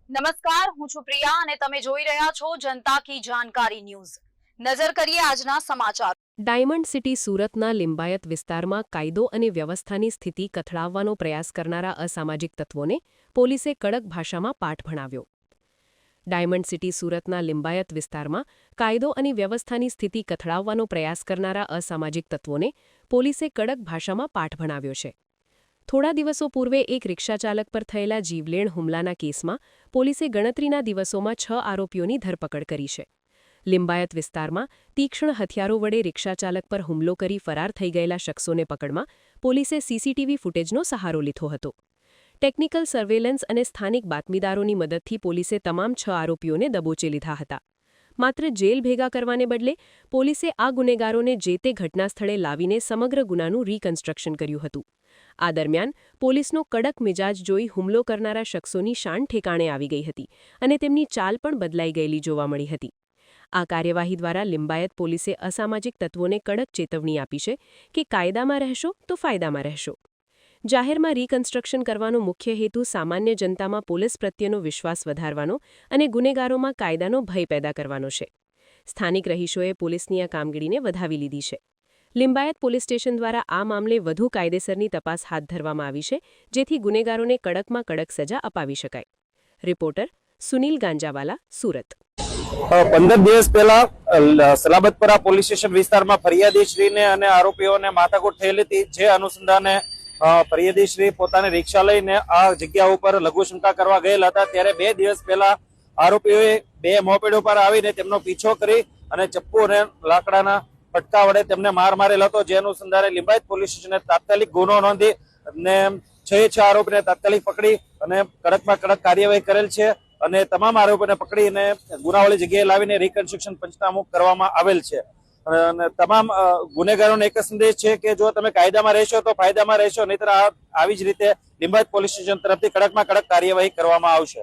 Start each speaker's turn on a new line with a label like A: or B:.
A: નમસ્કાર, હું છું પ્રિયા અને તમે જોઈ રહ્યા છો જનતા કી જાણકારી ન્યૂઝ। નજર કરીએ આજના સમાચાર।
B: ડાયમંડ સિટી સુરતના લિંબાયત વિસ્તારમાં કાયદો અને વ્યવસ્થાની સ્થિતિ કથળાવવાનો પ્રયાસ કરનારા અસામાજિક તત્વોને પોલીસે કડક ભાષામાં પાઠ ભણાવ્યો। ડાયમંડ સિટી સુરતના લિંબાયત વિસ્તારમાં કાયદો અને વ્યવસ્થાની સ્થિતિ કથળાવવાનો પ્રયાસ કરનારા અસામાજિક તત્વોને પોલીસે કડક ભાષામાં પાઠ ભણાવ્યો છે। થોડા દિવસો પૂર્વે એક રિક્ષાચાલક પર થયેલા જીવલેણ હુમલાના કેસમાં પોલીસે ગણતરીના દિવસોમાં 6 આરોપીઓની ધરપકડ કરી છે। લિંબાયત વિસ્તારમાં તીક્ષ્ણ હથિયારો વડે રિક્ષાચાલક પર હુમલો કરી ફરાર થઈ ગયેલા શખ્સોને પકડમાં પોલીસે સીસીટીવી ફૂટેજનો સહારો લીધો હતો। ટેકનિકલ સર્વેલન્સ અને સ્થાનિક બાતમીદારોની મદદથી પોલીસે તમામ 6 આરોપીઓને દબોચી લીધા હતા। માત્ર જેલ ભેગા કરવાને બદલે પોલીસે આ ગુનેગારોને જે તે ઘટના સ્થળે લાવીને સમગ્ર ગુનાનું રીકન્સ્ટ્રક્શન કર્યું હતું। આ દરમિયાન પોલીસનો કડક મિજાજ જોઈ હુમલો કરનારા શખ્સોની શાન ઠેકાણે આવી ગઈ હતી અને તેમની ચાલ પણ બદલાઈ ગયેલી જોવા મળી હતી। આ કાર્યવાહી દ્વારા લિંબાયત પોલીસે અસામાજિક તત્વોને કડક ચેતવણી આપી છે કે કાયદામાં રહેશો તો ફાયદામાં રહેશો। જાહેરમાં રીકન્સ્ટ્રક્શન કરવાનો મુખ્ય હેતુ સામાન્ય જનતામાં પોલીસ પ્રત્યેનો વિશ્વાસ વધારવાનો અને ગુનેગારોમાં કાયદાનો ભય પેદા કરવાનો છે। સ્થાનિક રહીશોએ પોલીસની આ કામગીરીને વધાવી લીધી છે। લિંબાયત પોલીસ સ્ટેશન દ્વારા આ મામલે વધુ કાયદેસરની તપાસ હાથ ધરવામાં આવી છે જેથી ગુનેગારોને કડકમાં કડક સજા અપાવી શકાય। રિપોર્ટર સુનિલ ગાંજાવાલા, સુરત।
C: 15 દિવસ પહેલા સલાબતપરા પોલીસ સ્ટેશન વિસ્તારમાં ફરિયાદીશ્રીને અને આરોપીઓને માથાકૂટ થયેલી હતી। જે અનુસંધાને ફરિયાદીશ્રી પોતાની રિક્ષા લઈને આ જગ્યા ઉપર લઘુશંકા કરવા ગયેલા હતા ત્યારે 2 દિવસ પહેલા આરોપીઓએ 2 મોપેડો પર આવીને તેમનો પીછો કરી અને ચપ્પુ અને લાકડાના ફટકા વડે તેમને માર મારેલ હતો। જે અનુસંધાને લિંબાયત પોલીસ સ્ટેશને તાત્કાલિક ગુનો નોંધી અને 6 આરોપીને તાત્કાલિક પકડી અને કડકમાં કડક કાર્યવાહી કરેલ છે અને તમામ આરોપીને પકડીને ગુનાવાળી જગ્યાએ લાવીને રીકન્સ્ટ્રક્શન પંચનામું કરવામાં આવેલ છે। અને તમામ ગુનેગારોને એક જ સંદેશ છે કે જો તમે કાયદામાં રહેશો તો ફાયદામાં રહેશો, નહીતર આવી જ રીતે લિંબાયત પોલીસ સ્ટેશન તરફથી કડકમાં કડક કાર્યવાહી કરવામાં આવશે।